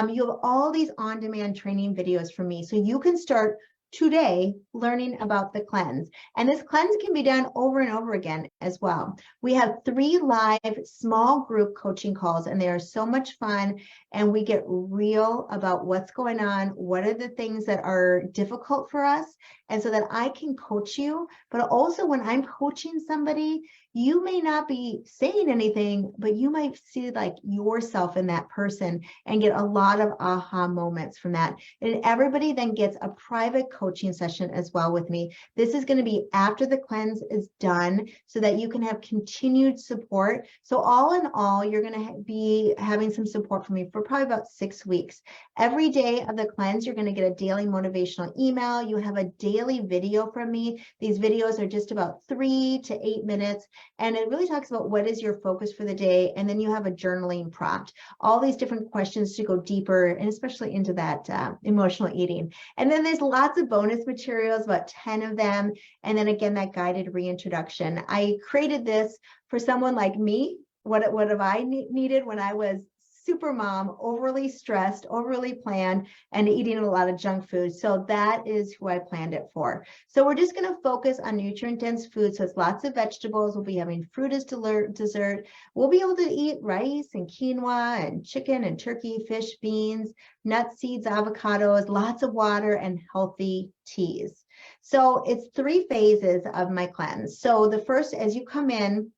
You have all these on-demand training videos from me. So you can start today learning about the cleanse. And this cleanse can be done over and over again as well. We have 3 live small group coaching calls, and they are so much fun. And we get real about what's going on, what are the things that are difficult for us, and so that I can coach you. But also, when I'm coaching somebody, you may not be saying anything, but you might see like yourself in that person and get a lot of aha moments from that. And everybody then gets a private coaching session as well with me. This is going to be after the cleanse is done, so that you can have continued support. So all in all, you're going to be having some support from me for probably about 6 weeks. Every day of the cleanse, you're going to get a daily motivational email. You have a daily video from me. These videos are just about 3 to 8 minutes. And it really talks about what is your focus for the day. And then you have a journaling prompt, all these different questions to go deeper, and especially into that emotional eating. And then there's lots of bonus materials, about 10 of them. And then again, that guided reintroduction. I created this for someone like me. What have I needed when I was super mom, overly stressed, overly planned, and eating a lot of junk food. So that is who I planned it for. So we're just going to focus on nutrient-dense food. So it's lots of vegetables. We'll be having fruit as dessert. We'll be able to eat rice and quinoa and chicken and turkey, fish, beans, nuts, seeds, avocados, lots of water, and healthy teas. So it's 3 phases of my cleanse. So the first, as you come in,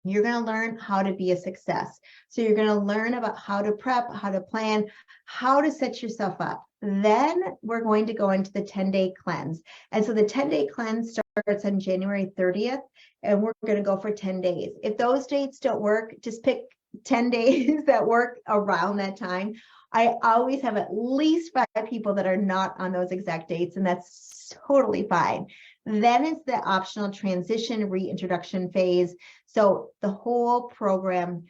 You're going to learn how to be a success. So you're going to learn about how to prep, how to plan, how to set yourself up. Then we're going to go into the 10-day cleanse. And so the 10-day cleanse starts on January 30th, and we're going to go for 10 days. If those dates don't work, just pick 10 days that work around that time. I always have at least 5 people that are not on those exact dates, and that's totally fine. Then it's the optional transition reintroduction phase. So the whole program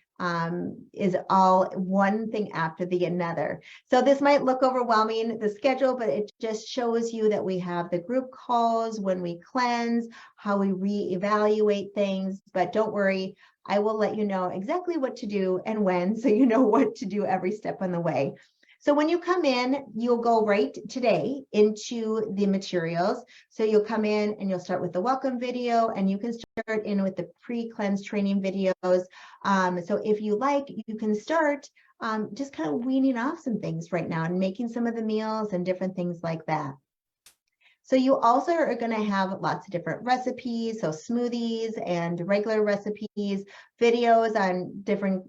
is all one thing after the another. So this might look overwhelming, the schedule, but it just shows you that we have the group calls when we cleanse, how we reevaluate things. But don't worry, I will let you know exactly what to do and when, so you know what to do every step on the way. So when you come in, you'll go right today into the materials. So you'll come in and you'll start with the welcome video, and you can start in with the pre-cleanse training videos. So if you like, you can start just kind of weaning off some things right now and making some of the meals and different things like that. So you also are going to have lots of different recipes, so smoothies and regular recipes, videos on different,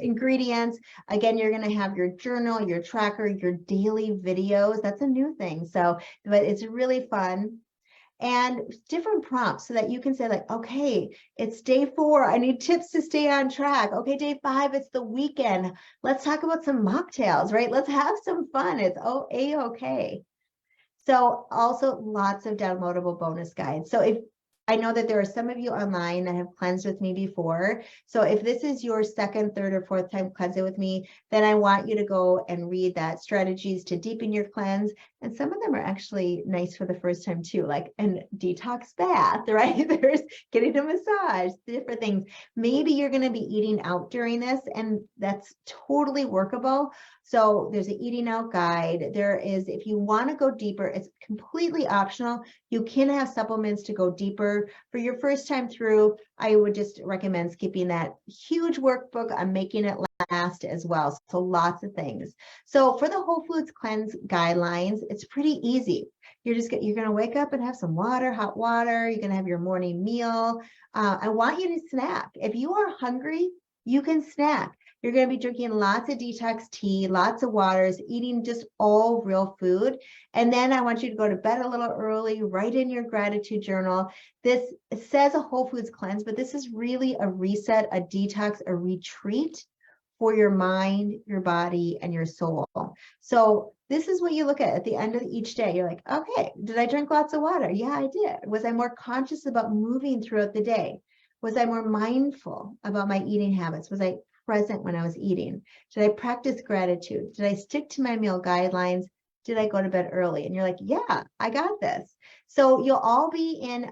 ingredients. Again, you're going to have your journal, your tracker, your daily videos. That's a new thing. So, but it's really fun. And different prompts so that you can say like, okay, it's day 4. I need tips to stay on track. Okay, day 5, it's the weekend. Let's talk about some mocktails, right? Let's have some fun. It's A-okay. So also lots of downloadable bonus guides. So if I know that there are some of you online that have cleansed with me before. So if this is your second, third, or fourth time cleansing with me, then I want you to go and read that strategies to deepen your cleanse. And some of them are actually nice for the first time too, like a detox bath, right? There's getting a massage, different things. Maybe you're going to be eating out during this, and that's totally workable. So there's an eating out guide. There is, if you want to go deeper, it's completely optional. You can have supplements to go deeper. For your first time through, I would just recommend skipping that huge workbook. I'm making it last as well. So lots of things. So for the Whole Foods Cleanse guidelines, it's pretty easy. You're going to wake up and have some water, hot water. You're going to have your morning meal. I want you to snack. If you are hungry, you can snack. You're going to be drinking lots of detox tea, lots of waters, eating just all real food. And then I want you to go to bed a little early, write in your gratitude journal. This says a Whole Foods cleanse, but this is really a reset, a detox, a retreat for your mind, your body, and your soul. So this is what you look at the end of each day. You're like, okay, did I drink lots of water? Yeah, I did. Was I more conscious about moving throughout the day? Was I more mindful about my eating habits? Was I present when I was eating? Did I practice gratitude? Did I stick to my meal guidelines? Did I go to bed early? And you're like, yeah, I got this. So you'll all be in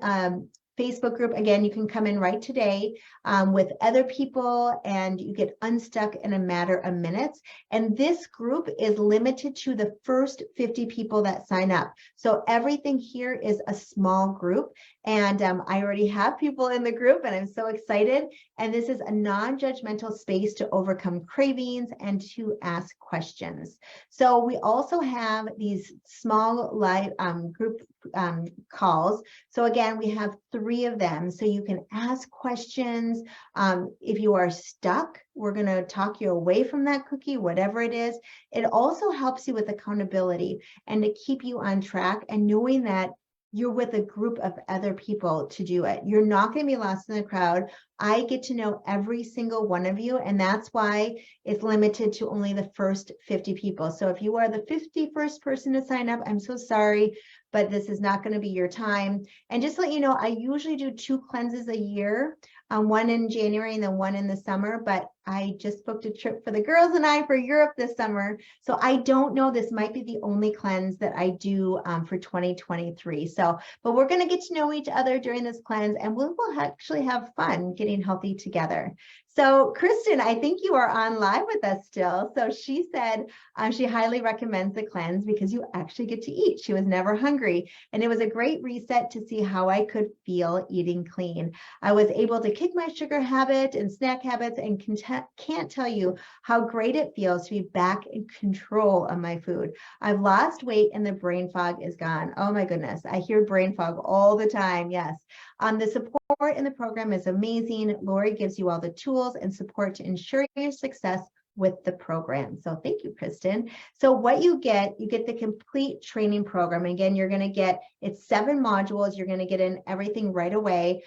Facebook group. Again, you can come in right today with other people, and you get unstuck in a matter of minutes. And this group is limited to the first 50 people that sign up. So everything here is a small group. And I already have people in the group, and I'm so excited. And this is a non-judgmental space to overcome cravings and to ask questions. So we also have these small live group calls. So again, we have 3 of them. So you can ask questions. If you are stuck, we're going to talk you away from that cookie, whatever it is. It also helps you with accountability and to keep you on track, and knowing that you're with a group of other people to do it. You're not going to be lost in the crowd. I get to know every single one of you, and that's why it's limited to only the first 50 people. So if you are the 51st person to sign up, I'm so sorry, but this is not going to be your time. And just to let you know, I usually do 2 cleanses a year, one in January and then one in the summer, but I just booked a trip for the girls and I for Europe this summer. So I don't know, this might be the only cleanse that I do for 2023. So, but we're going to get to know each other during this cleanse, and we'll actually have fun getting healthy together. So Kristen, I think you are on live with us still. So she said she highly recommends the cleanse because you actually get to eat. She was never hungry, and it was a great reset to see how I could feel eating clean. I was able to kick my sugar habit and snack habits, and can't tell you how great it feels to be back in control of my food. I've lost weight and the brain fog is gone. Oh my goodness. I hear brain fog all the time. Yes. The support support in the program is amazing. Lori gives you all the tools and support to ensure your success with the program. So thank you, Kristen. So what you get the complete training program. Again, you're going to get, it's 7 modules. You're going to get in everything right away.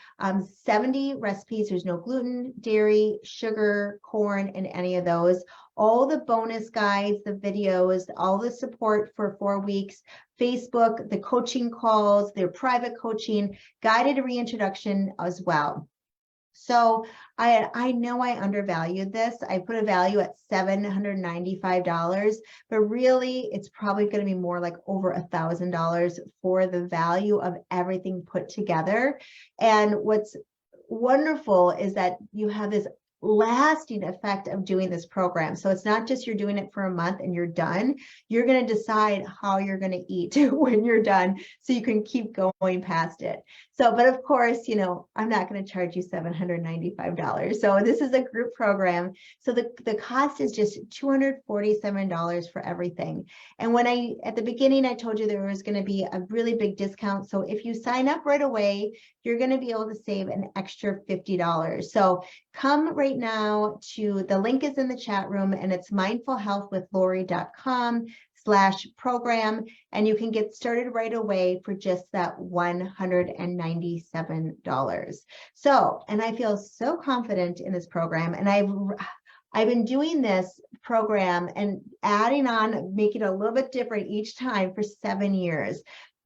70 recipes. There's no gluten, dairy, sugar, corn, and any of those. All the bonus guides, the videos, all the support for 4 weeks, Facebook, the coaching calls, their private coaching, guided reintroduction as well. So I know I undervalued this. I put a value at $795, but really it's probably going to be more like over $1,000 for the value of everything put together. And what's wonderful is that you have this lasting effect of doing this program. So it's not just you're doing it for a month and you're done. You're going to decide how you're going to eat when you're done, so you can keep going past it. So, but of course, you know, I'm not going to charge you $795. So this is a group program. So the cost is just $247 for everything. And when at the beginning, I told you there was going to be a really big discount. So if you sign up right away, you're going to be able to save an extra $50. So come right now to, the link is in the chat room, and it's mindfulhealthwithlori.com/program, and you can get started right away for just that $197. So, and I feel so confident in this program, and I've been doing this program and adding on, making it a little bit different each time for 7 years.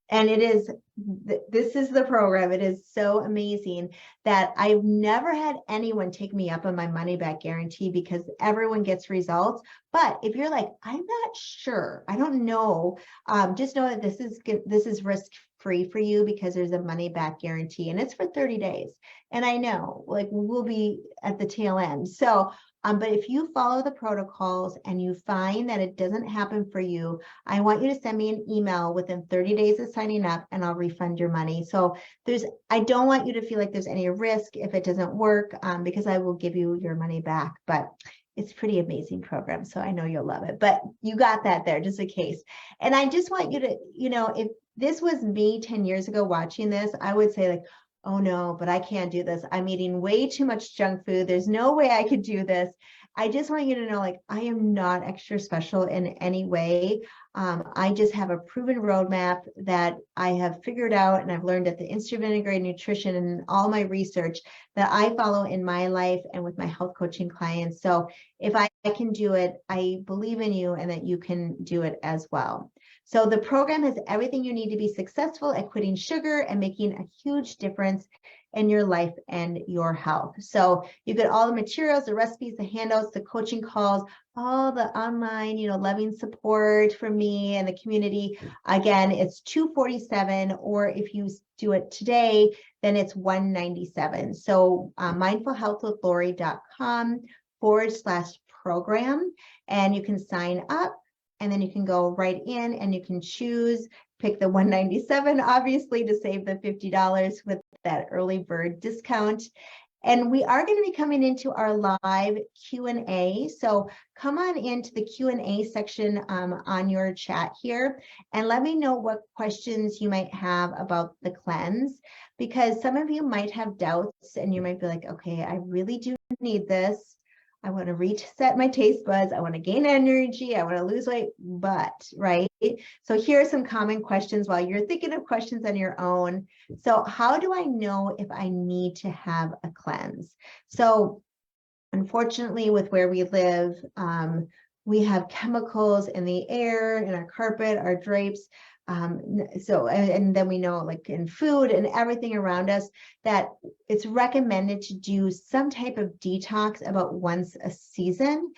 And this is the program. It is so amazing that I've never had anyone take me up on my money back guarantee, because everyone gets results. But if you're like, I'm not sure, I don't know, just know that this is risk-free for you, because there's a money back guarantee, and it's for 30 days. And I know, like, we'll be at the tail end. So but if you follow the protocols and you find that it doesn't happen for you, I want you to send me an email within 30 days of signing up, and I'll refund your money. So I don't want you to feel like there's any risk if it doesn't work, because I will give you your money back. But it's a pretty amazing program, so I know you'll love it. But you got that there just in case. And I just want you to, you know, if this was me 10 years ago watching this, I would say, like, oh no, but I can't do this. I'm eating way too much junk food. There's no way I could do this. I just want you to know, like, I am not extra special in any way. I just have a proven roadmap that I have figured out, and I've learned at the Institute of Integrative Nutrition and all my research that I follow in my life and with my health coaching clients. So if I can do it, I believe in you, and that you can do it as well. So the program has everything you need to be successful at quitting sugar and making a huge difference in your life and your health. So you get all the materials, the recipes, the handouts, the coaching calls, all the online, you know, loving support from me and the community. Again, it's $247, or if you do it today, then it's $197. So mindfulhealthwithlori.com/program, and you can sign up. And then you can go right in and you can pick the $197, obviously, to save the $50 with that early bird discount. And we are going to be coming into our live Q&A. So come on into the Q&A section on your chat here, and let me know what questions you might have about the cleanse, because some of you might have doubts and you might be like, okay, I really do need this. I want to reset my taste buds. I want to gain energy. I want to lose weight, but, right? So here are some common questions while you're thinking of questions on your own. So how do I know if I need to have a cleanse? So unfortunately, with where we live, we have chemicals in the air, in our carpet, our drapes. And then we know, like, in food and everything around us, that it's recommended to do some type of detox about once a season.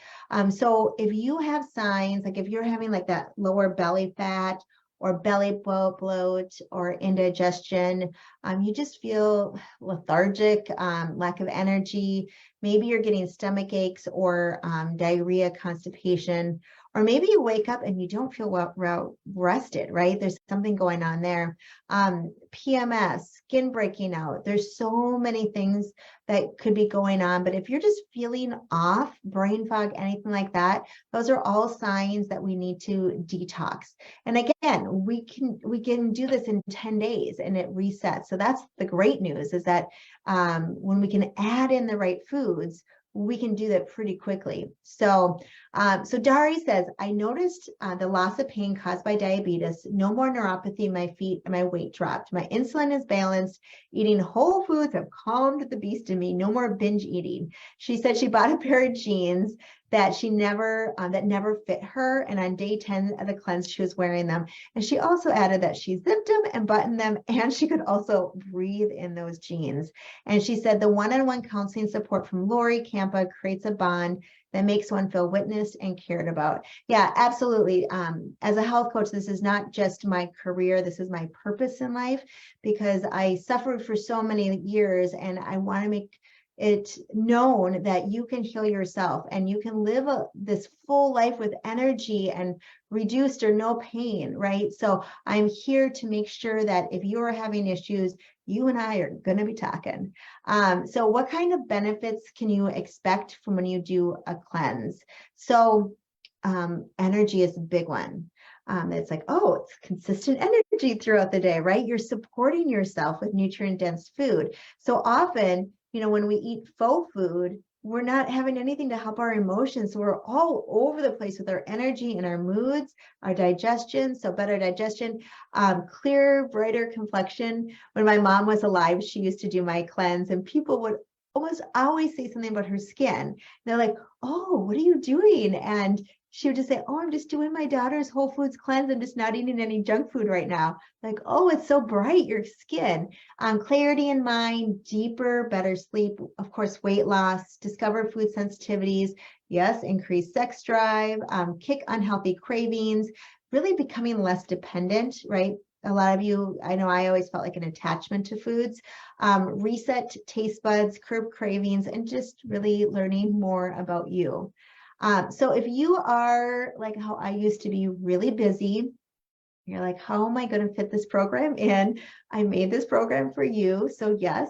So if you have signs, like if you're having like that lower belly fat or belly bloat or indigestion, you just feel lethargic, lack of energy, maybe you're getting stomach aches or diarrhea, constipation, or maybe you wake up and you don't feel well rested, right? There's something going on there. PMS, skin breaking out. There's so many things that could be going on. But if you're just feeling off, brain fog, anything like that, those are all signs that we need to detox. And again, we can do this in 10 days and it resets. So that's the great news, is that when we can add in the right foods, we can do that pretty quickly. So Dari says, I noticed the loss of pain caused by diabetes, no more neuropathy in my feet, and my weight dropped. My insulin is balanced. Eating whole foods have calmed the beast in me. No more binge eating. She said she bought a pair of jeans that that never fit her. And on day 10 of the cleanse, she was wearing them. And she also added that she zipped them and buttoned them, and she could also breathe in those jeans. And she said the one-on-one counseling support from Lori Kampa creates a bond that makes one feel witnessed and cared about. Yeah, absolutely. As a health coach, this is not just my career, this is my purpose in life, because I suffered for so many years, and I want to make it known that you can heal yourself and you can live this full life with energy and reduced or no pain, right? So I'm here to make sure that if you're having issues, you and I are going to be talking. So what kind of benefits can you expect from when you do a cleanse? So energy is a big one. It's like, oh, it's consistent energy throughout the day, right? You're supporting yourself with nutrient-dense food. So often, when we eat faux food, we're not having anything to help our emotions. So we're all over the place with our energy and our moods, our digestion. So better digestion, clearer, brighter complexion. When my mom was alive, she used to do my cleanse, and people would almost always say something about her skin. And they're like, oh, what are you doing? And she would just say, oh, I'm just doing my daughter's Whole Foods cleanse. I'm just not eating any junk food right now. Like, oh, it's so bright, your skin. Clarity in mind, deeper, better sleep, of course, weight loss, discover food sensitivities, yes, increase sex drive, kick unhealthy cravings, really becoming less dependent, right? A lot of you, I know I always felt like an attachment to foods, reset taste buds, curb cravings, and just really learning more about you. So if you are like how I used to be, really busy, you're like, how am I going to fit this program in? I made this program for you. So yes,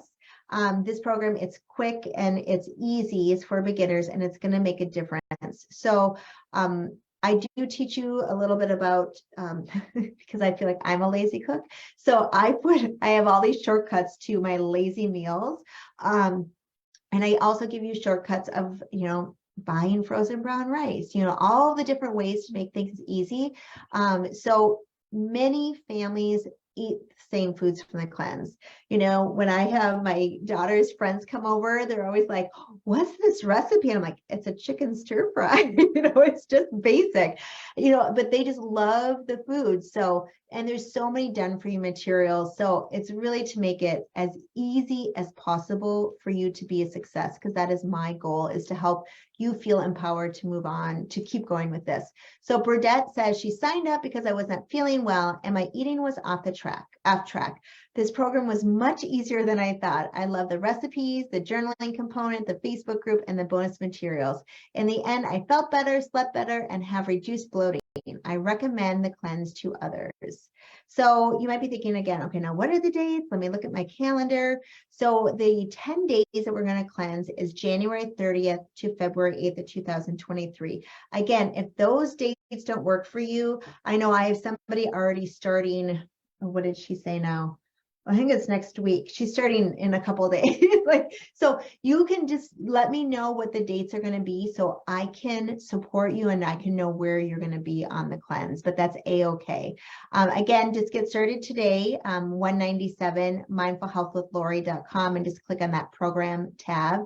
this program, it's quick and it's easy. It's for beginners and it's going to make a difference. So I do teach you a little bit about, because I feel like I'm a lazy cook. So I have all these shortcuts to my lazy meals. And I also give you shortcuts of, buying frozen brown rice, all the different ways to make things easy. So many families eat the same foods from the cleanse. When I have my daughter's friends come over, they're always like, what's this recipe? And I'm like, it's a chicken stir fry. It's just basic, but they just love the food. So, and there's so many done for you materials. So it's really to make it as easy as possible for you to be a success, because that is my goal, is to help you feel empowered to move on, to keep going with this. So Burdette says she signed up because I wasn't feeling well and my eating was off track. This program was much easier than I thought. I love the recipes, the journaling component, the Facebook group, and the bonus materials. In the end, I felt better, slept better, and have reduced bloating. I recommend the cleanse to others. So you might be thinking again, okay, now what are the dates? Let me look at my calendar. So the 10 days that we're going to cleanse is January 30th to February 8th of 2023. Again, if those dates don't work for you, I know I have somebody already starting. What did she say now? I think it's next week. She's starting in a couple of days. So you can just let me know what the dates are going to be so I can support you and I can know where you're going to be on the cleanse, but that's a-okay. Again, just get started today, 197 mindfulhealthwithlori.com, and just click on that program tab.